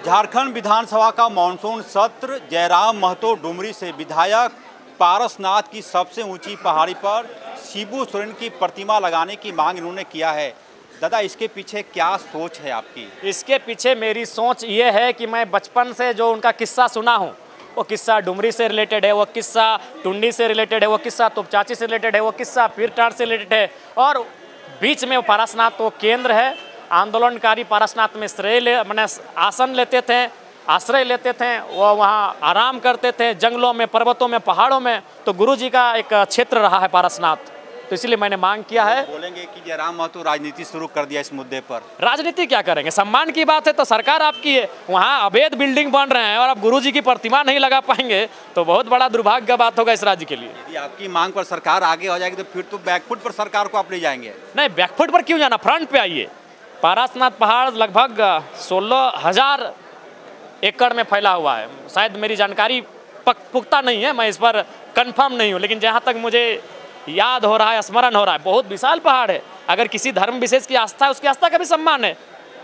झारखंड विधानसभा का मानसून सत्र। जयराम महतो डुमरी से विधायक पारसनाथ की सबसे ऊंची पहाड़ी पर शिबू सोरेन की प्रतिमा लगाने की मांग इन्होंने किया है। दादा, इसके पीछे क्या सोच है आपकी? इसके पीछे मेरी सोच ये है कि मैं बचपन से जो उनका किस्सा सुना हूँ, वो किस्सा डुमरी से रिलेटेड है, वो किस्सा टुंडी से रिलेटेड है, वो किस्सा तोपचाची से रिलेटेड है, वो किस्सा पीरटाट से रिलेटेड है, और बीच में वो पारसनाथ तो केंद्र है। आंदोलनकारी पारसनाथ में मैंने आसन लेते थे, आश्रय लेते थे, वो वहाँ आराम करते थे जंगलों में, पर्वतों में, पहाड़ों में। तो गुरुजी का एक क्षेत्र रहा है पारसनाथ, तो इसलिए मैंने मांग किया है। बोलेंगे कि जयराम महतो राजनीति शुरू कर दिया इस मुद्दे पर? राजनीति क्या करेंगे, सम्मान की बात है तो सरकार आपकी है, वहाँ अवैध बिल्डिंग बन रहे हैं और आप गुरुजी की प्रतिमा नहीं लगा पाएंगे तो बहुत बड़ा दुर्भाग्य का बात होगा इस राज्य के लिए। यदि आपकी मांग पर सरकार आगे हो जाएगी तो फिर तो बैकफुट पर सरकार को आप ले जाएंगे। नहीं, बैकफुट पर क्यों जाना, फ्रंट पे आइए। पारसनाथ पहाड़ लगभग 16,000 एकड़ में फैला हुआ है। शायद मेरी जानकारी पुख्ता नहीं है, मैं इस पर कंफर्म नहीं हूँ, लेकिन जहाँ तक मुझे याद हो रहा है, स्मरण हो रहा है, बहुत विशाल पहाड़ है। अगर किसी धर्म विशेष की आस्था है, उसकी आस्था का भी सम्मान है।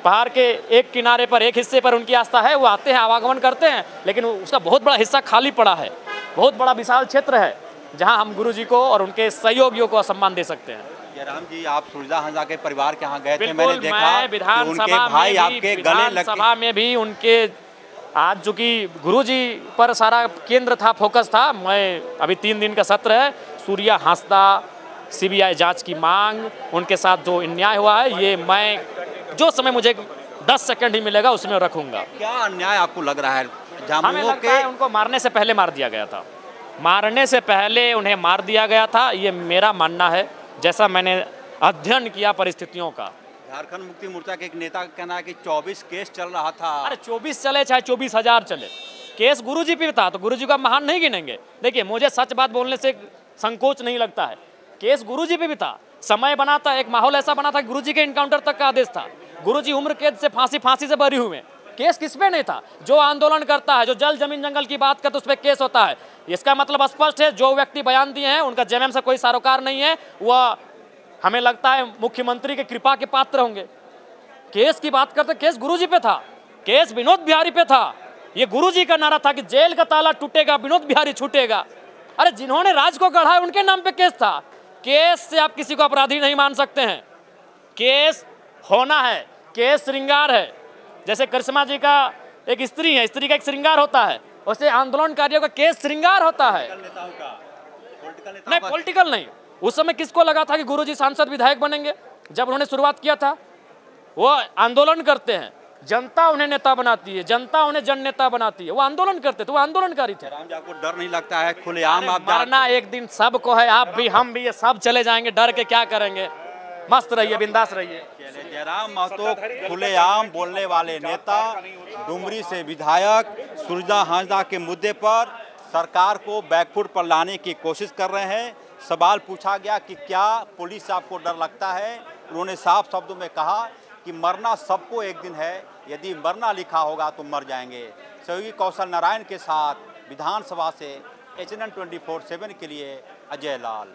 पहाड़ के एक किनारे पर, एक हिस्से पर उनकी आस्था है, वो आते हैं, आवागमन करते हैं, लेकिन उसका बहुत बड़ा हिस्सा खाली पड़ा है। बहुत बड़ा विशाल क्षेत्र है जहाँ हम गुरुजी को और उनके सहयोगियों को सम्मान दे सकते हैं। जयराम जी, आप सुरजा हंजा के परिवार के यहाँ गए थे, मैंने देखा विधानसभा में भी उनके, आज चूंकि गुरुजी पर सारा केंद्र था, फोकस था। मैं अभी 3 दिन का सत्र है, सूर्या हांसदा, सीबीआई जांच की मांग, उनके साथ जो अन्याय हुआ है, ये मैं जो समय मुझे 10 सेकंड ही मिलेगा उसमें रखूंगा। क्या अन्याय आपको लग रहा है? हमें लगता है उनको मारने से पहले मार दिया गया था, मारने से पहले उन्हें मार दिया गया था, ये मेरा मानना है, जैसा मैंने अध्ययन किया परिस्थितियों का। झारखंड मुक्ति मोर्चा के एक नेता का कहना है कि 24 केस चल रहा था। अरे 24 चले चाहे 24,000 चले, केस गुरुजी पे था तो गुरुजी का महान नहीं गिनेंगे। देखिए, मुझे सच बात बोलने से संकोच नहीं लगता है, केस गुरुजी पे भी था। समय बना था, एक माहौल ऐसा बना था, गुरुजी के इनकाउंटर तक का आदेश था। गुरुजी उम्र कैद से फांसी से बरी हुए, केस किस पे नहीं था? जो आंदोलन करता है, जो जल जमीन जंगल की बात करता है, उस पर केस होता है। इसका मतलब स्पष्ट है, जो व्यक्ति बयान दिए हैं उनका जेएमएम से कोई सरोकार नहीं है, वह हमें लगता है मुख्यमंत्री के कृपा के पात्र होंगे। केस की बात करते, केस गुरुजी पे था, केस विनोद बिहारी पे था। ये गुरुजी का नारा था कि जेल का ताला टूटेगा, विनोद बिहारी छूटेगा। अरे जिन्होंने राज को गढ़ा है उनके नाम पे केस था। केस से आप किसी को अपराधी नहीं मान सकते हैं। केस होना है, केस श्रृंगार है। जैसे करिश्मा जी का एक स्त्री है, स्त्री का एक श्रृंगार होता है, वैसे आंदोलनकारियों का केस श्रृंगार होता है। नहीं, पॉलिटिकल नहीं। उस समय किसको लगा था कि गुरुजी सांसद विधायक बनेंगे? जब उन्होंने शुरुआत किया था, वो आंदोलन करते हैं, जनता उन्हें नेता बनाती है, जनता उन्हें जन नेता बनाती है, वो आंदोलन करते थे, वो आंदोलनकारी थे। राम जी, आपको डर नहीं लगता है? खुलेआम आप मरना एक दिन सबको है, आप भी, हम भी, ये सब चले जाएंगे, डर के क्या करेंगे? मस्त रहिए, बिंदास रहिए। जयराम महतो खुलेआम बोलने वाले नेता, डुमरी से विधायक सुरजा हांसदा के मुद्दे पर सरकार को बैकफुट पर लाने की कोशिश कर रहे हैं। सवाल पूछा गया कि क्या पुलिस से आपको डर लगता है? उन्होंने साफ शब्दों में कहा कि मरना सबको एक दिन है, यदि मरना लिखा होगा तो मर जाएंगे। सहयोगी कौशल नारायण के साथ विधानसभा से HNN 24/7 के लिए अजय लाल।